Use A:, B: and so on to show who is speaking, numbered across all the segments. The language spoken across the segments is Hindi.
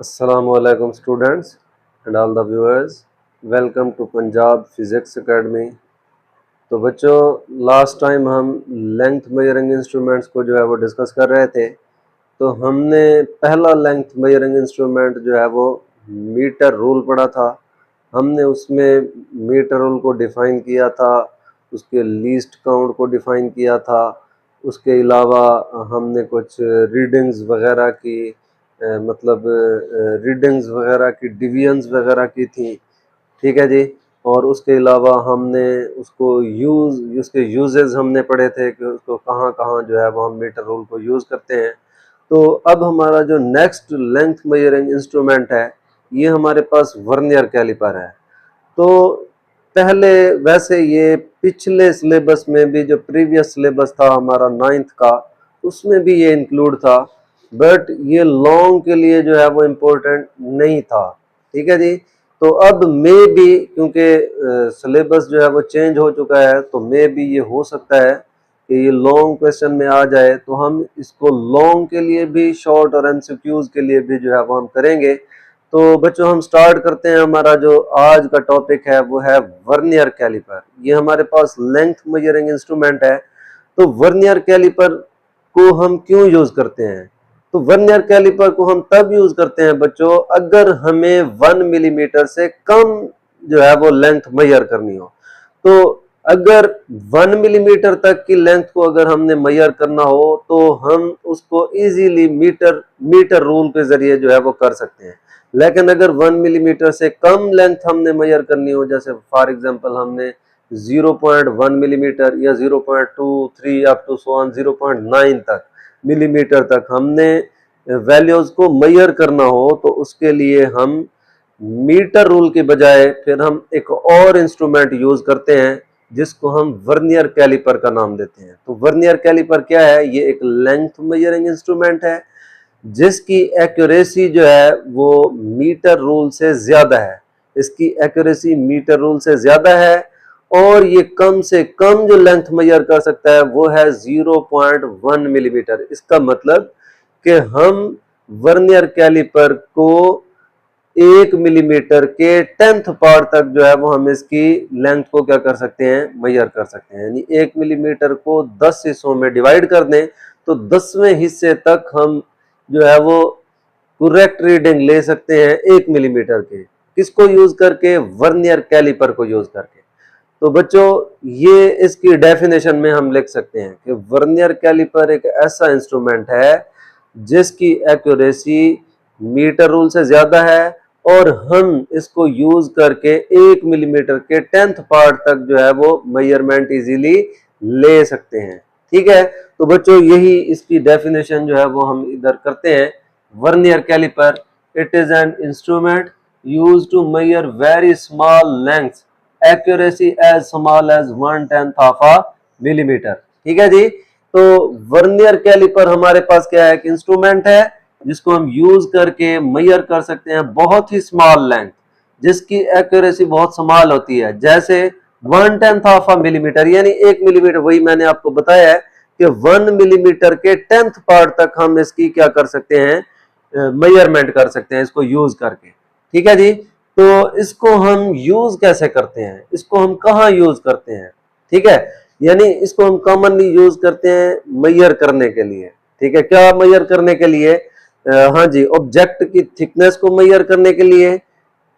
A: Assalamualaikum students and all the viewers. Welcome to Punjab Physics Academy. तो बच्चों लास्ट टाइम हम लेंथ मेजरिंग इंस्ट्रूमेंट्स को जो है वो डिस्कस कर रहे थे। तो हमने पहला लेंथ मेजरिंग इंस्ट्रूमेंट जो है वो मीटर रूल पढ़ा था। हमने उसमें मीटर रूल को डिफ़ाइन किया था, उसके लीस्ट काउंट को डिफ़ाइन किया था। उसके अलावा हमने कुछ रीडिंग्स वगैरह की मतलब रीडिंग्स वगैरह की डिवीजन्स वगैरह की थी, ठीक है जी। और उसके अलावा हमने उसको उसके यूजेस हमने पढ़े थे कि उसको कहाँ कहाँ जो है वो हम मीटर रूल को यूज़ करते हैं। तो अब हमारा जो नेक्स्ट लेंथ मेजरिंग इंस्ट्रूमेंट है ये हमारे पास वर्नियर कैलिपर है। तो पहले वैसे ये पिछले सिलेबस में भी जो प्रीवियस सिलेबस था हमारा 9th का, उसमें भी ये इंक्लूड था, बट ये लॉन्ग के लिए जो है वो इम्पोर्टेंट नहीं था, ठीक है जी। तो अब मे भी क्योंकि सिलेबस जो है वो चेंज हो चुका है, तो मे भी ये हो सकता है कि ये लॉन्ग क्वेश्चन में आ जाए, तो हम इसको लॉन्ग के लिए भी, शॉर्ट और एमसीक्यूज के लिए भी जो है वो हम करेंगे। तो बच्चों हम स्टार्ट करते हैं। हमारा जो आज का टॉपिक है वो है वर्नियर कैलिपर। ये हमारे पास लेंथ मेजरिंग इंस्ट्रूमेंट है। तो वर्नियर कैलिपर को हम क्यों यूज करते हैं? तो वर्नियर कैलिपर को हम तब यूज करते हैं बच्चों अगर हमें 1 मिलीमीटर से कम जो है वो लेंथ मेजर करनी हो। तो अगर 1 मिलीमीटर तक की लेंथ को अगर हमने मेजर करना हो तो हम उसको इजीली मीटर रूल के जरिए जो है वो कर सकते हैं। लेकिन अगर 1 मिलीमीटर से कम लेंथ हमने मेजर करनी हो, जैसे फॉर एग्जांपल हमने 0.1 मिलीमीटर या 0.23 अप टू 0.9 तक मिलीमीटर तक हमने वैल्यूज को मेजर करना हो, तो उसके लिए हम मीटर रूल के बजाय फिर हम एक और इंस्ट्रूमेंट यूज करते हैं जिसको हम वर्नियर कैलिपर का नाम देते हैं। तो वर्नियर कैलिपर क्या है? ये एक लेंथ मेजरिंग इंस्ट्रूमेंट है जिसकी एक्यूरेसी जो है वो मीटर रूल से ज्यादा है। इसकी एक्यूरेसी मीटर रूल से ज्यादा है और ये कम से कम जो लेंथ मेजर कर सकता है वो है 0.1 मिलीमीटर। इसका मतलब कि हम वर्नियर कैलिपर को 1 मिलीमीटर के 10th पार्ट तक जो है वो हम इसकी लेंथ को क्या कर सकते हैं? मेजर कर सकते हैं। यानी 1 मिलीमीटर को 10 हिस्सों में डिवाइड कर दें तो 10वें हिस्से तक हम जो है वो करेक्ट रीडिंग ले सकते हैं 1 मिलीमीटर के। किसको यूज करके? वर्नियर कैलिपर को यूज करके। तो बच्चों ये इसकी डेफिनेशन में हम लिख सकते हैं कि वर्नियर कैलिपर एक ऐसा इंस्ट्रूमेंट है जिसकी एक्यूरेसी मीटर रूल से ज्यादा है और हम इसको यूज करके 1 मिलीमीटर के 10th पार्ट तक जो है वो मेजरमेंट इजीली ले सकते हैं, ठीक है। तो बच्चों यही इसकी डेफिनेशन जो है वो हम इधर करते हैं। Vernier caliper it is an instrument used to measure very small lengths, accuracy as small as 1/10 of a millimetre, ठीक है जी। तो वर्नियर कैलिपर हमारे पास क्या है? एक इंस्ट्रूमेंट है जिसको हम यूज करके मेजर कर सकते हैं बहुत ही स्मॉल लेंथ जिसकी एक्यूरेसी बहुत स्मॉल होती है, जैसे 1/10 ऑफ अ मिलीमीटर, यानी 1 मिलीमीटर। वही मैंने आपको बताया है कि 1 मिलीमीटर के 10th पार्ट तक हम इसकी क्या कर सकते हैं? मेजरमेंट कर सकते हैं इसको यूज करके, ठीक है जी। तो इसको हम यूज कैसे करते हैं? इसको हम कहाँ यूज करते हैं? ठीक है, यानी इसको हम कॉमनली यूज करते हैं मेजर करने के लिए, ठीक है। क्या मेजर करने के लिए? हाँ जी, ऑब्जेक्ट की थिकनेस को मेजर करने के लिए,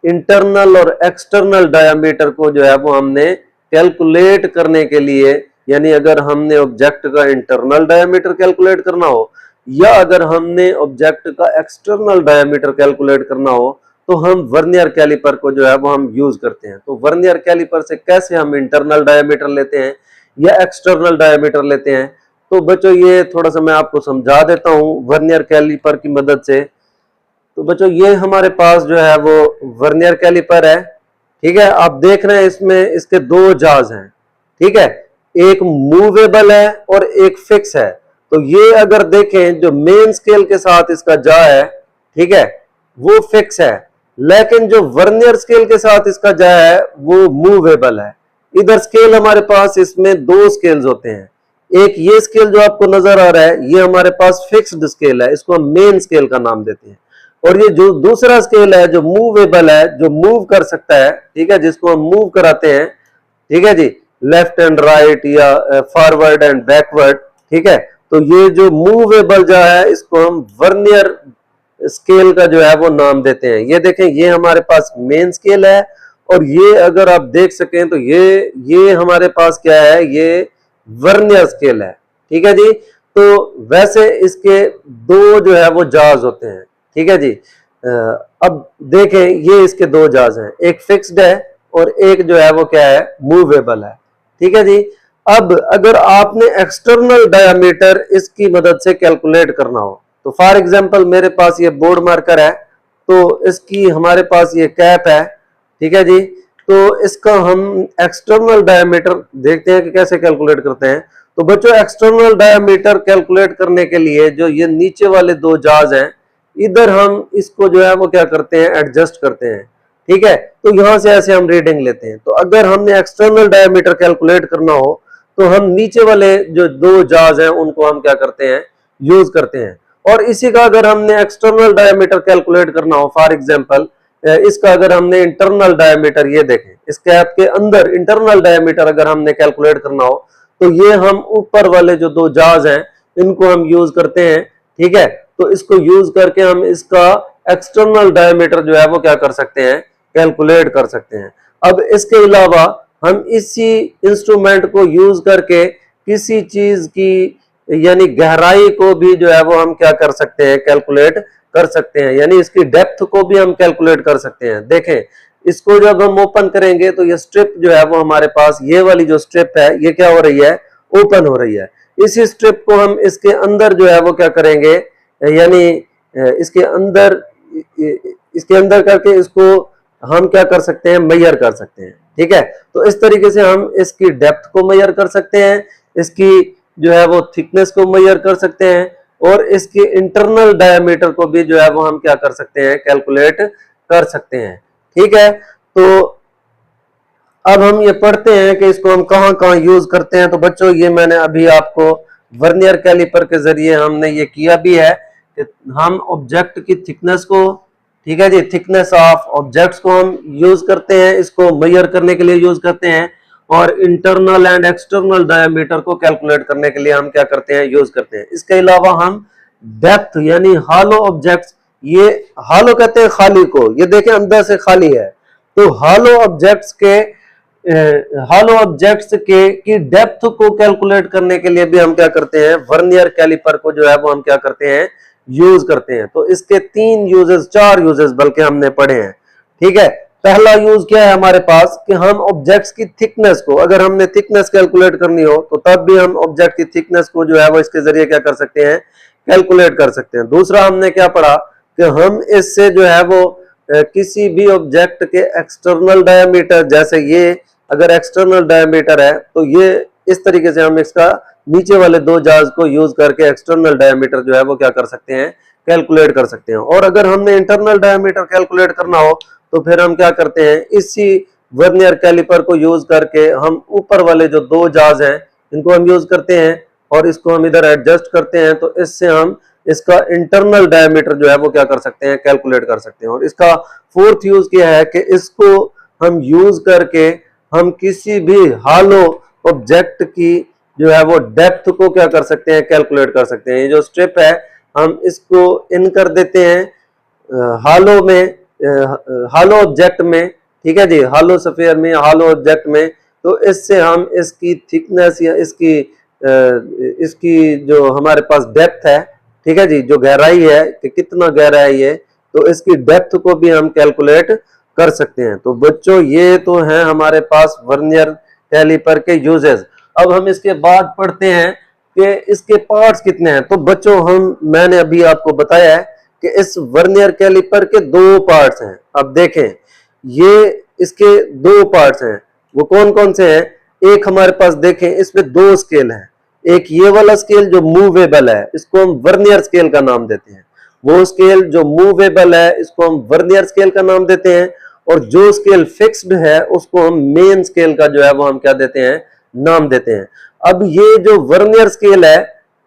A: इंटरनल और एक्सटर्नल डायमीटर को जो है वो हमने कैलकुलेट करने के लिए, यानी अगर हमने ऑब्जेक्ट का इंटरनल डायमीटर कैलकुलेट करना हो या अगर हमने ऑब्जेक्ट का एक्सटर्नल डायमीटर कैलकुलेट करना हो तो हम वर्नियर कैलिपर को जो है वो हम यूज करते हैं। तो वर्नियर कैलिपर से कैसे हम इंटरनल डायमीटर लेते हैं या एक्सटर्नल डायमीटर लेते हैं? तो बच्चों ये थोड़ा सा मैं आपको समझा देता हूं वर्नियर कैलिपर की मदद से। तो बच्चों ये हमारे पास जो है वो वर्नियर कैलिपर है, ठीक है। आप देख रहे हैं इसमें इसके दो जाज हैं, ठीक है। एक मूवेबल है और एक फिक्स है। तो ये अगर देखें जो मेन स्केल के साथ इसका जा है, ठीक है, वो फिक्स है, लेकिन जो वर्नियर स्केल के साथ इसका जा है वो मूवेबल है। इधर स्केल हमारे पास इसमें दो स्केल्स होते हैं। एक ये स्केल जो आपको नजर आ रहा है ये हमारे पास फिक्स्ड स्केल है, इसको हम मेन स्केल का नाम देते हैं। और ये जो दूसरा स्केल है जो मूवेबल है, जो मूव कर सकता है, ठीक है, जिसको हम मूव कराते हैं, ठीक है जी, लेफ्ट एंड राइट या फॉरवर्ड एंड बैकवर्ड, ठीक है। तो ये जो मूवेबल जो है इसको हम वर्नियर स्केल का जो है वो नाम देते हैं। ये देखें, ये हमारे पास मेन स्केल है, और ये अगर आप देख सकें तो ये हमारे पास क्या है, ये वर्नियर स्केल है, ठीक है जी। तो वैसे इसके दो जो है वो जाज होते हैं, ठीक है जी। अब देखें, ये इसके दो जाज हैं, एक फिक्स्ड है और एक जो है वो क्या है, मूवेबल है, ठीक है जी। अब अगर आपने एक्सटर्नल डायामीटर इसकी मदद से कैलकुलेट करना हो, तो फॉर एग्जांपल मेरे पास ये बोर्ड मार्कर है, तो इसकी हमारे पास ये कैप है, ठीक है जी। तो इसका हम एक्सटर्नल डायामीटर देखते हैं कि कैसे कैलकुलेट करते हैं। तो बच्चों, एक्सटर्नल डायामीटर कैलकुलेट करने के लिए जो ये नीचे वाले दो जाज हैं, इधर हम इसको जो है वो क्या करते हैं, एडजस्ट करते हैं, ठीक है। तो यहां से ऐसे हम रीडिंग लेते हैं। तो अगर हमने एक्सटर्नल डायामीटर कैलकुलेट करना हो तो हम नीचे वाले जो दो जाज हैं उनको हम क्या करते हैं, यूज करते हैं। और इसी का अगर हमने एक्सटर्नल डायामीटर कैलकुलेट करना हो, फॉर एग्जांपल इसका अगर हमने इंटरनल डायामीटर, ये देखें, इस कैप के अंदर इंटरनल डायामीटर अगर हमने कैलकुलेट करना हो, तो ये हम ऊपर वाले जो दो जाज हैं इनको हम यूज करते हैं, ठीक है। तो इसको यूज करके हम इसका एक्सटर्नल डायामीटर जो है वो क्या कर सकते हैं, कैलकुलेट कर सकते हैं। अब इसके अलावा हम इसी इंस्ट्रूमेंट को यूज करके किसी चीज की यानी गहराई को भी जो है वो हम क्या कर सकते हैं, कैलकुलेट कर सकते हैं, यानी इसकी डेप्थ को भी हम कैलकुलेट कर सकते हैं। देखें, इसको जब हम ओपन करेंगे तो ये स्ट्रिप जो है वो हमारे पास, ये वाली जो स्ट्रिप है ये क्या हो रही है, ओपन हो रही है। इसी स्ट्रिप को हम इसके अंदर जो है वो क्या करेंगे, यानी इसके अंदर करके इसको हम क्या कर सकते हैं, मेजर कर सकते हैं, ठीक है। तो इस तरीके से हम इसकी डेप्थ को मेजर कर सकते हैं, इसकी जो है वो थिकनेस को मेजर कर सकते हैं, और इसके इंटरनल डायमीटर को भी जो है वो हम क्या कर सकते हैं, कैलकुलेट कर सकते हैं, ठीक है। तो अब हम ये पढ़ते हैं कि इसको हम कहां कहां यूज करते हैं। तो बच्चों, ये मैंने अभी आपको वर्नियर कैलिपर के जरिए हमने ये किया भी है कि हम ऑब्जेक्ट की थिकनेस को, ठीक है जी, थिकनेस ऑफ ऑब्जेक्ट्स को हम यूज करते हैं, इसको मेजर करने के लिए यूज करते हैं, और इंटरनल एंड एक्सटर्नल डायमीटर को कैलकुलेट करने के लिए हम क्या करते हैं, यूज करते हैं। इसके अलावा हम डेप्थ यानी हॉलो ऑब्जेक्ट्स, ये हॉलो कहते हैं खाली को, ये देखें अंदर से खाली है, तो हॉलो ऑब्जेक्ट्स के की डेप्थ को कैलकुलेट करने के लिए भी हम क्या करते हैं, वर्नियर कैलिपर को जो है वो हम क्या करते हैं, यूज करते हैं। तो इसके चार यूजेस बल्कि हमने पढ़े हैं, ठीक है। पहला यूज क्या है हमारे पास कि हम ऑब्जेक्ट्स की थिकनेस को, अगर हमने थिकनेस कैलकुलेट करनी हो तो तब भी हम ऑब्जेक्ट की थिकनेस को जो है वो इसके जरिए क्या कर सकते हैं, कैलकुलेट कर सकते हैं। दूसरा हमने क्या पढ़ा कि हम इससे जो है वो किसी भी ऑब्जेक्ट के एक्सटर्नल डायमीटर, जैसे ये अगर एक्सटर्नल डायमीटर है तो ये इस तरीके से हम इसका नीचे वाले दो जाज को यूज करके एक्सटर्नल डायमीटर जो है वो क्या कर सकते हैं, कैलकुलेट कर सकते हैं। और अगर हमने इंटरनल डायमीटर कैलकुलेट करना हो तो फिर हम क्या करते हैं, इसी वर्नियर कैलिपर को यूज करके हम ऊपर वाले जो दो जाज हैं इनको हम यूज करते हैं और इसको हम इधर एडजस्ट करते हैं, तो इससे हम इसका इंटरनल डायमीटर जो है वो क्या कर सकते हैं, कैलकुलेट कर सकते हैं। और इसका फोर्थ यूज क्या है कि इसको हम यूज करके हम किसी भी हॉलो ऑब्जेक्ट की जो है वो डेप्थ को क्या कर सकते हैं, कैलकुलेट कर सकते हैं। ये जो स्ट्रिप है हम इसको इन कर देते हैं हॉलो ऑब्जेक्ट में, ठीक है जी, हॉलो स्फीयर में, हॉलो ऑब्जेक्ट में। तो इससे हम इसकी थिकनेस या इसकी जो हमारे पास डेप्थ है, ठीक है जी, जो गहराई है कि कितना गहरा है ये, तो इसकी डेप्थ को भी हम कैलकुलेट कर सकते हैं। तो बच्चों, ये तो हैं हमारे पास वर्नियर कैलिपर के यूजेस। अब हम इसके बाद पढ़ते हैं कि इसके पार्ट्स कितने हैं। तो बच्चों, मैंने अभी आपको बताया है कि इस वर्नियर कैलिपर के दो पार्ट्स हैं। अब देखें, ये इसके दो पार्ट्स हैं, वो कौन कौन से हैं। एक हमारे पास देखें, इसमें दो स्केल हैं। एक ये वाला स्केल जो मूवेबल है, इसको हम वर्नियर स्केल का नाम देते हैं। वो स्केल जो मूवेबल है इसको हम वर्नियर स्केल का नाम देते हैं, और जो स्केल फिक्स्ड है उसको हम मेन स्केल का जो है वो हम क्या देते हैं, नाम देते हैं। अब ये जो वर्नियर स्केल है,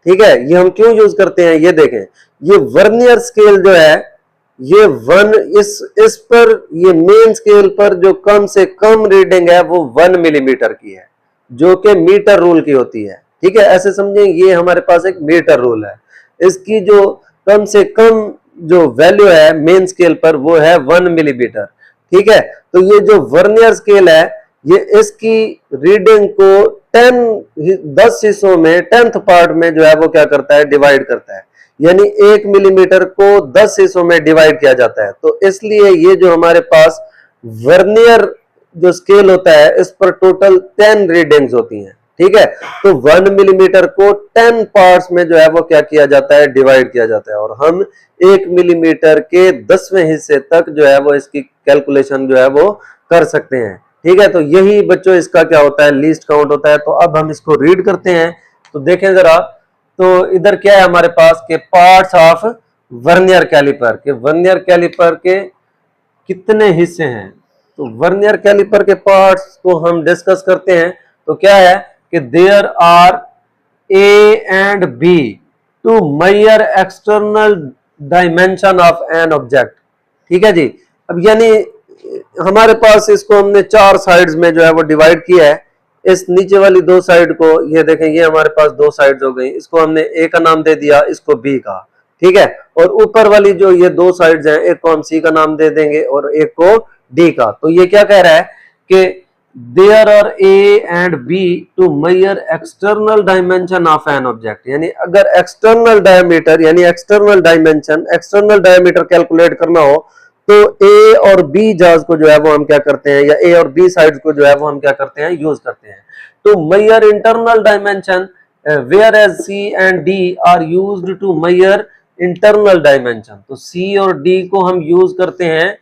A: ठीक है, ये हम क्यों यूज करते हैं, ये देखें। ये वर्नियर स्केल जो है, ये वन, इस पर, ये मेन स्केल पर जो कम से कम रीडिंग है वो 1 मिलीमीटर की है, जो कि मीटर रूल की होती है। ठीक है, ऐसे समझें, ये हमारे पास एक मीटर रूल है। इसकी जो कम से कम जो वैल्यू है मेन स्केल पर वो है 1 मिलीमीटर। ठीक है, तो ये जो वर्नियर स्केल है, ये इसकी रीडिंग को 10 हिस्सों में 10th पार्ट में जो है वो क्या करता है, डिवाइड करता है। यानी 1 मिलीमीटर को 10 हिस्सों में डिवाइड किया जाता है। तो इसलिए ये जो हमारे पास वर्नियर जो स्केल होता है, इस पर टोटल 10 रीडिंग्स होती हैं। ठीक है, तो 1 मिलीमीटर को 10 पार्ट्स में जो है वो क्या किया जाता है, डिवाइड किया जाता है। और हम 1 मिलीमीटर के 10वें हिस्से तक जो है वो इसकी कैलकुलेशन जो है वो कर सकते हैं। ठीक है, तो यही बच्चों इसका क्या होता है, लीस्ट काउंट होता है। तो अब हम इसको रीड करते हैं, तो देखें जरा। तो इधर क्या है हमारे पास के पार्ट्स ऑफ वर्नियर कैलिपर, के वर्नियर कैलिपर के कितने हिस्से हैं। तो वर्नियर कैलिपर के पार्ट्स को हम डिस्कस करते हैं। तो क्या है कि there are A and B to measure external dimension of an object. ठीक है जी, अब यानी हमारे पास इसको हमने 4 साइड्स में जो है वो डिवाइड किया है। इस नीचे वाली 2 साइड को, ये देखें, ये हमारे पास 2 साइड्स हो गई, इसको हमने ए का नाम दे दिया, इसको बी का। ठीक है, और ऊपर वाली जो ये 2 साइड्स हैं, एक को हम सी का नाम दे देंगे और एक को डी का। तो ये क्या कह रहा है कि there are A and B to measure external dimension of an object. यानी अगर एक्सटर्नल डायमीटर यानी external dimension, external diameter calculate करना हो, तो ए और बी जाज को जो है वो हम क्या करते हैं, या ए और बी साइड को जो है वो हम क्या करते हैं, यूज करते हैं। तो measure internal dimension whereas C and D are used to measure internal dimension. तो सी और डी को हम यूज करते हैं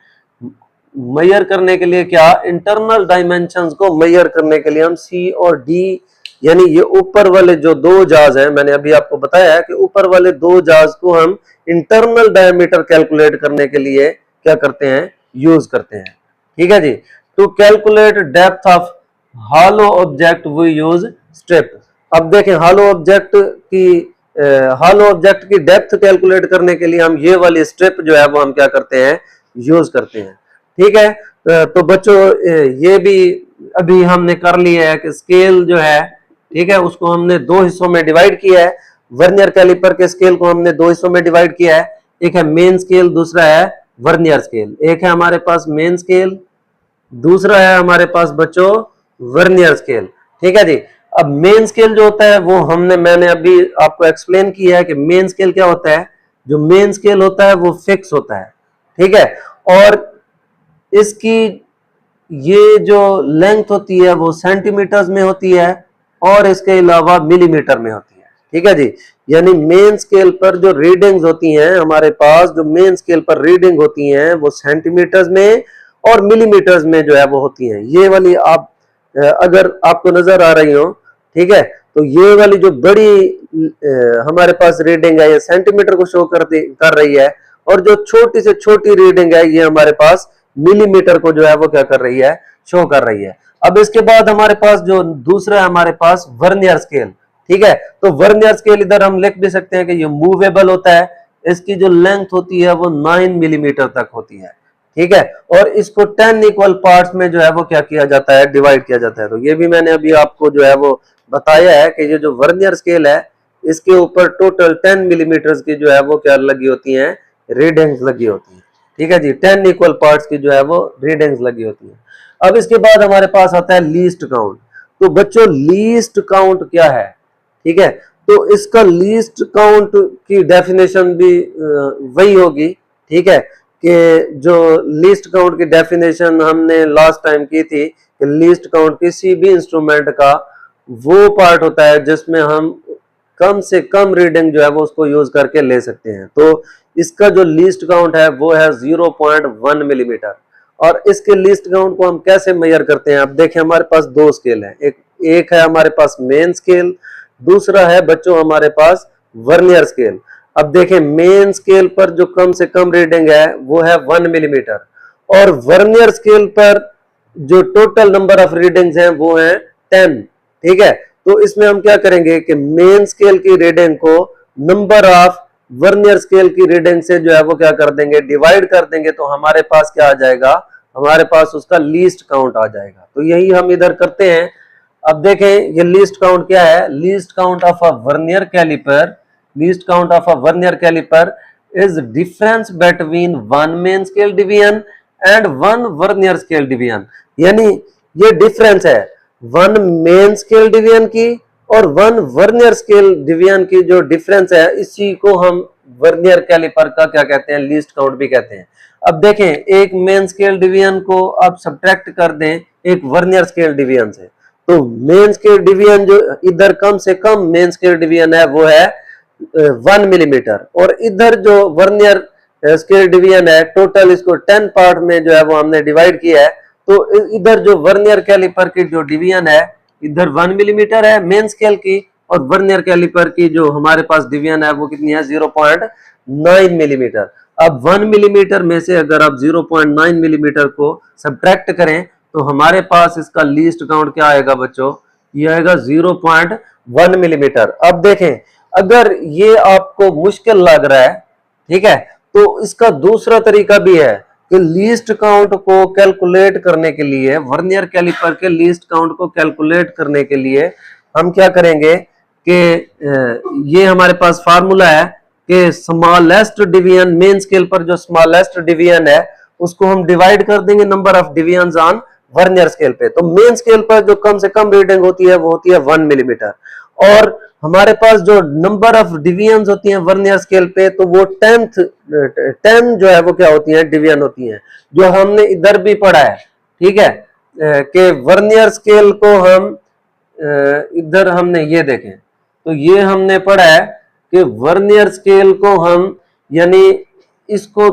A: मेजर करने के लिए, क्या, इंटरनल डायमेंशंस को मेजर करने के लिए हम सी और डी, यानी ये ऊपर वाले जो 2 जाज हैं, मैंने अभी आपको बताया है कि ऊपर वाले 2 जाज को हम इंटरनल डायमीटर कैलकुलेट करने के लिए क्या करते हैं, यूज करते हैं। ठीक है जी, to calculate depth of hollow object we use strip. अब देखें, हॉलो ऑब्जेक्ट की डेप्थ कैलकुलेट करने के लिए हम ये वाली स्ट्रिप जो है वो हम क्या करते हैं, यूज करते हैं। ठीक है, तो बच्चों ये भी अभी हमने कर लिया है कि स्केल जो है, ठीक है, उसको हमने 2 हिस्सों में डिवाइड किया है। वर्नियर कैलिपर के स्केल को हमने 2 हिस्सों में डिवाइड किया है, एक है मेन स्केल, दूसरा है वर्नियर स्केल। एक है हमारे पास मेन स्केल, दूसरा है हमारे पास बच्चों वर्नियर स्केल। ठीक है जी, अब मेन स्केल जो होता है वो मैंने अभी आपको एक्सप्लेन किया है कि मेन स्केल क्या होता है। जो मेन स्केल होता है वो फिक्स होता है। ठीक है, और इसकी ये जो लेंथ होती है वो सेंटीमीटर्स में होती है और इसके अलावा मिलीमीटर में होती है। ठीक है जी, यानी मेन स्केल पर जो रीडिंग्स होती हैं हमारे पास, जो मेन स्केल पर रीडिंग होती हैं वो सेंटीमीटर्स में और मिलीमीटर्स में जो है वो होती हैं। ये वाली आप अगर आपको नजर आ रही हो, ठीक है, तो ये वाली जो बड़ी हमारे पास रीडिंग है ये सेंटीमीटर को शो कर रही है, और जो छोटी से छोटी रीडिंग है ये हमारे पास मिलीमीटर को जो है वो क्या कर रही है, शो कर रही है। अब इसके बाद हमारे पास जो दूसरा है हमारे पास वर्नियर स्केल। ठीक है, तो वर्नियर स्केल इधर हम लिख भी सकते हैं कि ये मूवेबल होता है। इसकी जो लेंथ होती है वो 9 मिलीमीटर तक होती है। ठीक है, और इसको 10 इक्वल पार्ट्स में जो है वो क्या किया जाता है, डिवाइड किया जाता है। तो ये भी मैंने अभी आपको जो है वो बताया है कि ये जो वर्नियर स्केल है इसके ऊपर टोटल 10 मिलीमीटर की जो है वो क्या लगी होती है, रीडिंग्स लगी होती है। ठीक है जी, 10 इक्वल पार्ट्स की जो है वो रीडिंग्स लगी होती है। अब इसके बाद हमारे पास आता है लीस्ट काउंट। तो बच्चों लीस्ट काउंट क्या है, ठीक है, तो इसका लीस्ट काउंट की डेफिनेशन भी वही होगी। ठीक है, कि जो लीस्ट काउंट की डेफिनेशन हमने लास्ट टाइम की थी कि लीस्ट काउंट किसी भी इंस्ट्रूमेंट का वो पार्ट होता है जिसमें हम कम से कम रीडिंग जो है वो उसको यूज करके ले सकते हैं। तो इसका जो लीस्ट काउंट है वो है 0.1 मिलीमीटर। और इसके लीस्ट काउंट को हम कैसे मेजर करते हैं, अब देखें हमारे पास 2 स्केल हैं, एक है हमारे पास मेन स्केल, दूसरा है बच्चों हमारे पास वर्नियर स्केल। अब देखें मेन स्केल पर जो कम से कम रीडिंग है वो है 1 मिलीमीटर, और वर्नियर स्केल पर जो टोटल नंबर ऑफ रीडिंग्स हैं वो है 10। ठीक है, तो इसमें हम क्या करेंगे कि मेन स्केल की रीडिंग को नंबर ऑफ वर्नियर स्केल की रीडिंग से जो है वो क्या कर देंगे, डिवाइड कर देंगे, तो हमारे पास क्या आ जाएगा, हमारे पास उसका लीस्ट काउंट आ जाएगा। तो यही हम इधर करते हैं। अब देखें ये लीस्ट काउंट क्या है, least count of a vernier caliper, least count of a vernier caliper is difference between one main scale division and one vernier scale division. यानी ये डिफरेंस है वन मेन स्केल डिवीजन की और वन वर्नियर स्केल डिवीजन की, जो डिफरेंस है इसी को हम वर्नियर कैलिपर का क्या कहते हैं, लीस्ट काउंट भी कहते हैं। अब देखें एक मेन स्केल डिवीजन को आप सब्ट्रैक्ट कर दें एक वर्नियर स्केल डिवीजन से, तो मेन स्केल डिवीजन जो इधर कम से कम मेन स्केल डिवीजन है वो है 1 मिलीमीटर, और इधर जो वर्नियर स्केल डिवीजन है टोटल इसको 10 पार्ट में जो है वो हमने डिवाइड किया है। तो इधर जो वर्नियर कैलिपर की जो डिवीजन है इधर 1 मिलीमीटर है मेन स्केल की, और वर्नियर कैलिपर की जो हमारे पास डिवीजन है वो कितनी है, 0.9 मिलीमीटर। अब 1 मिलीमीटर में से अगर आप 0.9 मिलीमीटर को सब्ट्रैक्ट करें तो हमारे पास इसका लीस्ट काउंट क्या आएगा बच्चों, ये आएगा 0.1 मिलीमीटर। अब देखें अगर ये आपको मुश्किल लग रहा है, ठीक है, तो इसका दूसरा तरीका भी है कि लीस्ट काउंट को कैलकुलेट करने के लिए, वर्नियर कैलिपर के लीस्ट काउंट को कैलकुलेट करने के लिए हम क्या करेंगे कि ये हमारे पास फार्मूला है कि स्मॉलेस्ट डिवीजन, मेन स्केल पर जो स्मॉलेस्ट डिवीजन है उसको हम डिवाइड कर देंगे number of division on vernier scale पे। तो मेन स्केल पर जो कम से कम रीडिंग होती है वो होती है 1 मिलीमीटर, और हमारे पास जो नंबर ऑफ डिवीजन होती हैं वर्नियर स्केल पे तो वो 10 जो है वो क्या होती है, डिवीजन होती हैं, जो हमने इधर भी पढ़ा है, ठीक है, कि वर्नियर स्केल को हम इधर हमने ये देखें तो ये हमने पढ़ा है कि वर्नियर स्केल को हम यानी इसको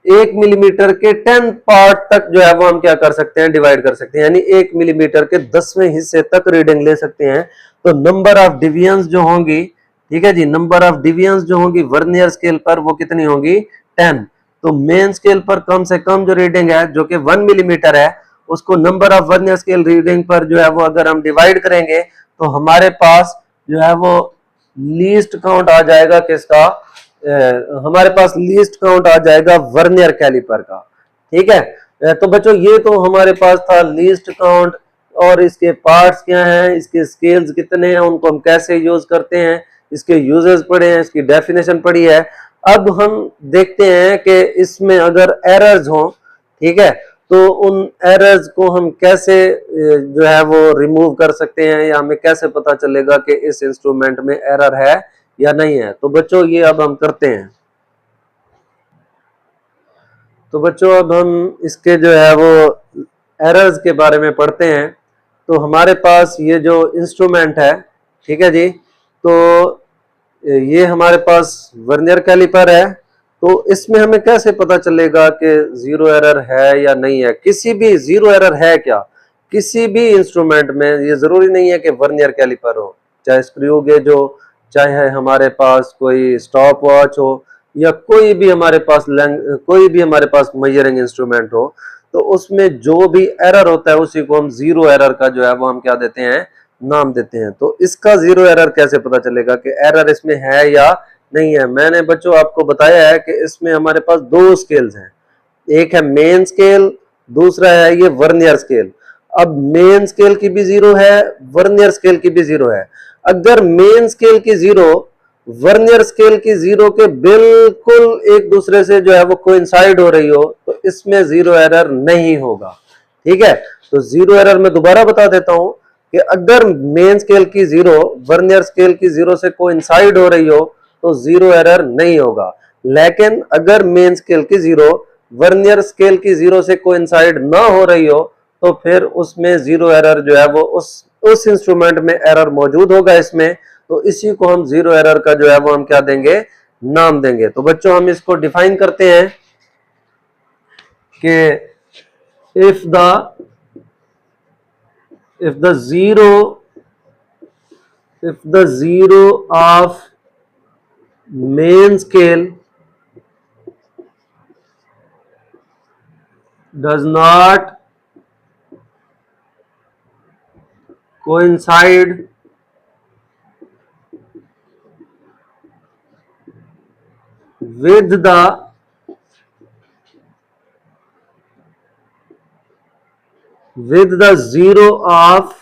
A: 1 मिलीमीटर के 10 पार्ट तक जो है वो हम क्या कर सकते हैं, डिवाइड कर सकते हैं, यानी 1 मिलीमीटर के 10वें हिस्से तक रीडिंग ले सकते हैं। तो नंबर ऑफ डिवीजन्स जो होंगी, ठीक है जी, नंबर ऑफ डिवीजन्स जो होंगी वर्नियर स्केल पर वो कितनी होंगी, 10। तो मेन स्केल पर कम से कम जो रीडिंग है जो कि 1 मिलीमीटर है उसको number of vernier scale reading पर जो है वो अगर हम डिवाइड करेंगे तो हमारे पास जो है वो लीस्ट काउंट आ जाएगा किसका, हमारे पास लीस्ट काउंट आ जाएगा वर्नियर कैलिपर का, ठीक है। तो बच्चों ये तो हमारे पास था लीस्ट काउंट, और इसके पार्ट्स क्या हैं, इसके स्केल्स कितने हैं, उनको हम कैसे यूज करते हैं, इसके यूजेस पढ़े हैं, इसकी डेफिनेशन पढ़ी है। अब हम देखते हैं कि इसमें अगर एरर्स हो, ठीक है, तो उन एरर्स को हम कैसे जो है वो रिमूव कर सकते हैं, या हमें कैसे पता चलेगा कि इस इंस्ट्रूमेंट में एरर है या नहीं है। तो बच्चों ये अब हम करते हैं। तो बच्चों अब हम इसके जो है वो एरर्स के बारे में पढ़ते हैं। तो हमारे पास ये जो इंस्ट्रूमेंट है, ठीक है जी, तो ये हमारे पास वर्नियर कैलिपर है। तो इसमें हमें कैसे पता चलेगा कि जीरो एरर है या नहीं है, किसी भी जीरो एरर है क्या, किसी भी इंस्ट्रूमेंट में, ये जरूरी नहीं है कि वर्नियर कैलिपर हो, चाहे स्क्रू गेज हो, चाहे हमारे पास कोई स्टॉप वॉच हो, या कोई भी हमारे पास मेजरिंग इंस्ट्रूमेंट हो, तो उसमें जो भी एरर होता है उसी को हम जीरो एरर का जो है वो हम क्या देते हैं, नाम देते हैं। तो इसका जीरो एरर कैसे पता चलेगा कि एरर इसमें है या नहीं है। मैंने बच्चों आपको बताया है कि इसमें हमारे पास दो स्केल्स हैं, एक है मेन स्केल, दूसरा है ये वर्नियर स्केल। अब मेन स्केल की भी जीरो है, वर्नियर स्केल की भी जीरो है। अगर मेन स्केल की जीरो वर्नियर स्केल की जीरो के बिल्कुल एक दूसरे से जो है वो कोइंसाइड हो रही हो तो इसमें जीरो एरर नहीं होगा, ठीक है। तो जीरो एरर मैं दोबारा बता देता हूं कि अगर मेन स्केल की जीरो वर्नियर स्केल की जीरो से कोइंसाइड हो रही हो तो जीरो एरर नहीं होगा, लेकिन अगर मेन स्केल की जीरो वर्नियर स्केल की जीरो से कोइंसाइड ना हो रही हो तो फिर उसमें जीरो एरर जो है वो उस इंस्ट्रूमेंट में एरर मौजूद होगा इसमें। तो इसी को हम जीरो एरर का जो है वो हम क्या देंगे, नाम देंगे। तो बच्चों हम इसको डिफाइन करते हैं कि if the zero of main scale does not coincide with the zero of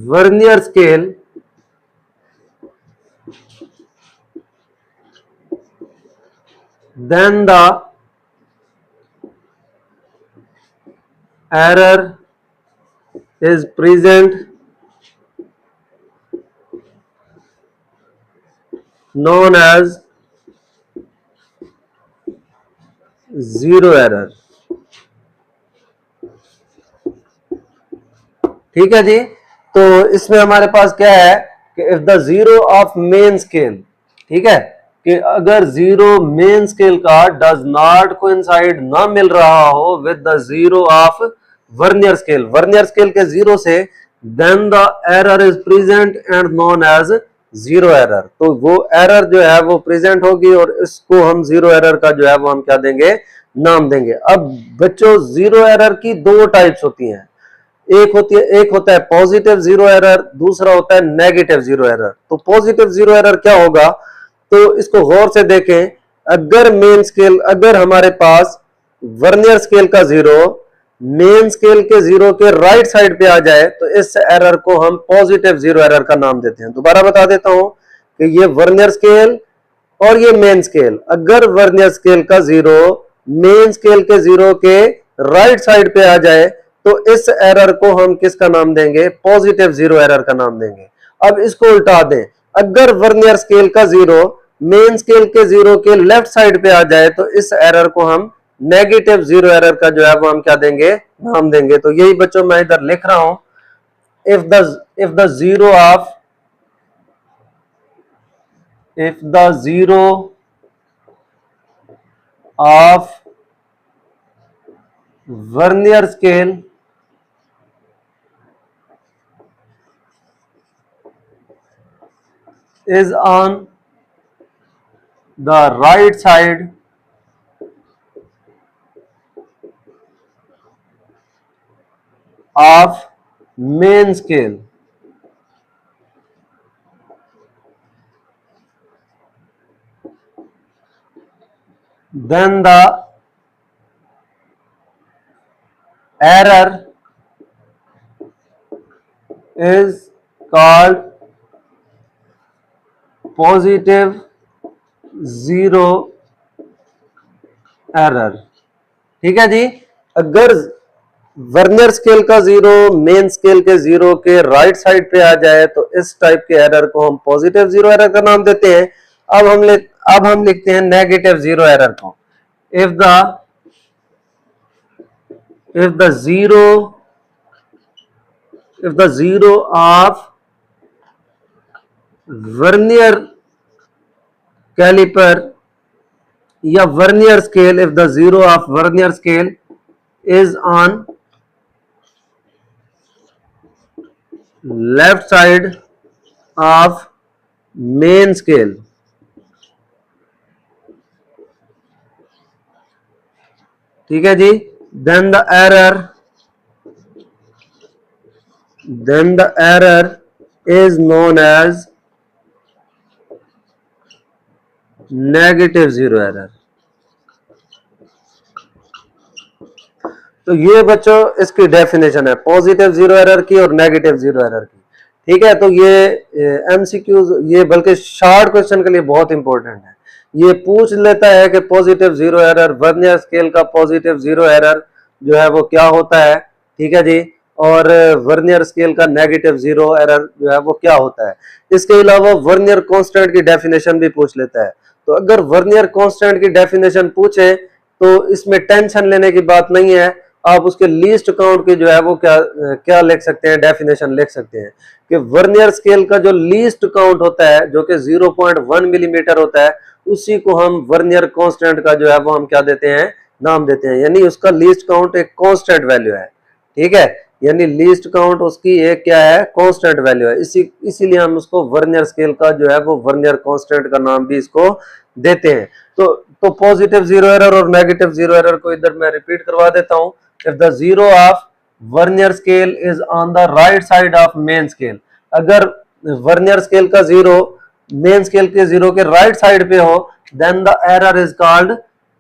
A: vernier scale then the error is present known as zero error। ठीक है जी। तो इसमें हमारे पास क्या है कि if the zero of main scale, ठीक है, कि अगर जीरो मेन स्केल का डज नॉट कोइंसाइड ना मिल रहा हो with the zero of vernier scale, vernier scale के जीरो से, then the error is present and known as zero error. तो वो एरर जो है वो प्रेजेंट होगी और इसको हम जीरो एरर का जो है वो हम क्या देंगे, नाम देंगे। अब बच्चों जीरो एरर की दो टाइप्स होती हैं, एक होता है पॉजिटिव जीरो एरर, दूसरा होता है नेगेटिव जीरो एरर। तो पॉजिटिव जीरो एरर क्या होगा, तो इसको गौर से देखें। अगर मेन स्केल, अगर हमारे पास वर्नियर स्केल का जीरो मेन स्केल के जीरो के राइट साइड पे आ जाए तो इस एरर को हम पॉजिटिव जीरो एरर का नाम देते हैं। दोबारा बता देता हूं कि ये वर्नियर स्केल और ये मेन स्केल, अगर वर्नियर स्केल का जीरो मेन स्केल के जीरो के राइट साइड पे आ जाए तो इस एरर को हम किसका नाम देंगे, पॉजिटिव जीरो एरर का नाम देंगे। अब इसको उल्टा दें, अगर वर्नियर स्केल का जीरो मेन स्केल के जीरो के लेफ्ट साइड पे आ जाए तो इस एरर को हम नेगेटिव जीरो एरर का जो है वो हम क्या देंगे, नाम देंगे। तो यही बच्चों मैं इधर लिख रहा हूं, if the zero of vernier scale is on the right side of main scale, then the error is called positive zero error. ठीक है जी। अगर वर्नियर स्केल का जीरो मेन स्केल के जीरो के राइट साइड पे आ जाए तो इस टाइप के एरर को हम पॉजिटिव जीरो एरर का नाम देते हैं। अब हम लिखते हैं नेगेटिव जीरो एरर को। If the zero of vernier calliper या vernier scale, if the zero of vernier scale is on left side of main scale, ठीक है जी, then the error is known as negative zero error। तो ये बच्चों इसकी डेफिनेशन है पॉजिटिव जीरो एरर की और नेगेटिव जीरो एरर की। ठीक है, तो ये एमसीक्यूज, ये बल्कि शॉर्ट क्वेश्चन के लिए बहुत इंपॉर्टेंट है। ये पूछ लेता है कि positive zero error, vernier scale का पॉजिटिव जीरो एरर जो है वो क्या होता है, ठीक है जी, और वर्नियर स्केल का नेगेटिव जीरो एरर जो है वो क्या होता है। इसके अलावा वर्नियर कांस्टेंट की डेफिनेशन भी पूछ लेता है। तो अगर वर्नियर कांस्टेंट की डेफिनेशन पूछे तो इसमें टेंशन लेने की बात नहीं है, आप उसके लीस्ट काउंट की जो है वो क्या लिख सकते हैं, डेफिनेशन लिख सकते हैं कि वर्नियर स्केल का जो लीस्ट काउंट होता है जो कि 0.1 मिलीमीटर होता है, उसी को हम वर्नियर कांस्टेंट का जो है वो हम क्या देते हैं, नाम देते हैं। यानी उसका लीस्ट काउंट एक कांस्टेंट वैल्यू है। ठीक है, यानी लीस्ट काउंट उसकी एक क्या है, कांस्टेंट वैल्यू है। इसीलिए हम उसको वर्नियर स्केल का जो है वो वर्नियर कांस्टेंट का नाम भी इसको देते हैं। तो पॉजिटिव जीरो एरर और नेगेटिव जीरो एरर को इधर मैं रिपीट करवा देता हूं। If the zero of vernier scale is on the right side of main scale, अगर वर्नियर स्केल का जीरो मेन स्केल के जीरो के राइट साइड पे हो, then the error is called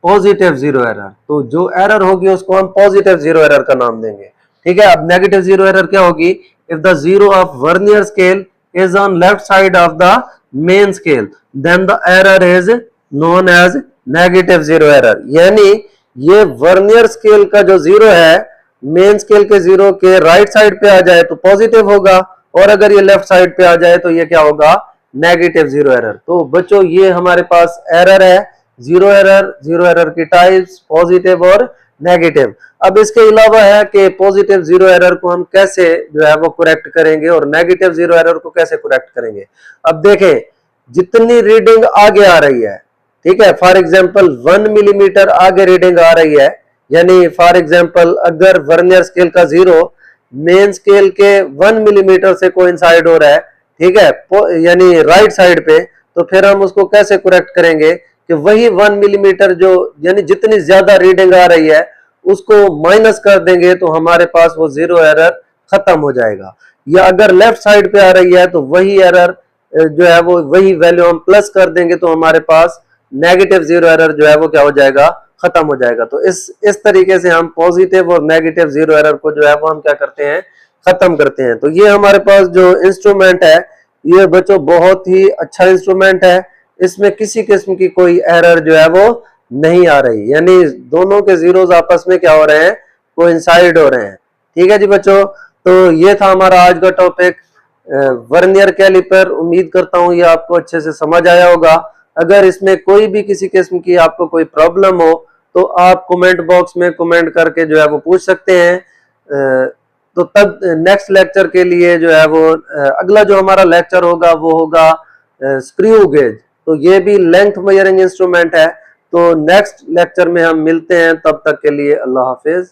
A: positive zero error. तो जो एरर होगी उसको हम पॉजिटिव जीरो एरर का नाम देंगे। ठीक है, अब नेगेटिव जीरो एरर क्या होगी? If the zero of vernier scale is on left side of the main scale, then the error is known as negative zero error। यानी ये वर्नियर स्केल का जो जीरो है मेन स्केल के जीरो के राइट साइड पे आ जाए तो पॉजिटिव होगा, और अगर ये लेफ्ट साइड पे आ जाए तो ये क्या होगा? Negative zero error. तो बच्चों ये हमारे पास एरर है, जीरो एरर की टाइप्स पॉजिटिव और नेगेटिव। अब इसके अलावा है कि पॉजिटिव जीरो एरर को हम कैसे जो है वो करेक्ट करेंगे और नेगेटिव जीरो एरर को कैसे करेक्ट करेंगे। अब देखें, जितनी रीडिंग आगे आ रही है, ठीक है, फॉर एग्जांपल 1 मिलीमीटर आगे रीडिंग आ रही है, यानी फॉर एग्जांपल अगर वर्नियर स्केल का जीरो मेन स्केल के 1 मिलीमीटर से कोइंसाइड हो रहा है, ठीक है, यानी राइट साइड पे, तो फिर हम उसको कैसे करेक्ट करेंगे कि वही 1 मिलीमीटर जो यानी जितनी ज्यादा रीडिंग आ रही है उसको माइनस कर देंगे तो हमारे पास वो जीरो एरर खत्म हो जाएगा। या अगर लेफ्ट साइड पे आ रही है तो वही एरर जो है वो वही वैल्यू हम प्लस कर देंगे तो हमारे पास नेगेटिव जीरो एरर जो है वो क्या हो जाएगा? खत्म हो जाएगा। तो इस तरीके से हम पॉजिटिव और नेगेटिव जीरो एरर को जो है वो हम क्या करते हैं? खत्म करते हैं। तो ये हमारे पास जो इंस्ट्रूमेंट है ये बच्चों बहुत ही अच्छा इंस्ट्रूमेंट है, इसमें किसी किस्म की कोई एरर जो है वो नहीं आ रही, यानी दोनों के जीरोस आपस में क्या हो रहे हैं? कोइंसाइड हो रहे हैं। ठीक है जी बच्चों, तो ये था हमारा आज का टॉपिक वर्नियर कैलिपर। उम्मीद करता हूँ ये आपको अच्छे से समझ आया होगा। अगर इसमें कोई भी किसी किस्म की आपको कोई प्रॉब्लम हो तो आप कमेंट बॉक्स में कमेंट करके जो है वो पूछ सकते हैं। तो तब नेक्स्ट लेक्चर के लिए जो है वो अगला जो हमारा लेक्चर होगा वो होगा स्क्रू गेज। तो ये भी लेंथ मेजरिंग इंस्ट्रूमेंट है। तो नेक्स्ट लेक्चर में हम मिलते हैं, तब तक के लिए अल्लाह हाफिज।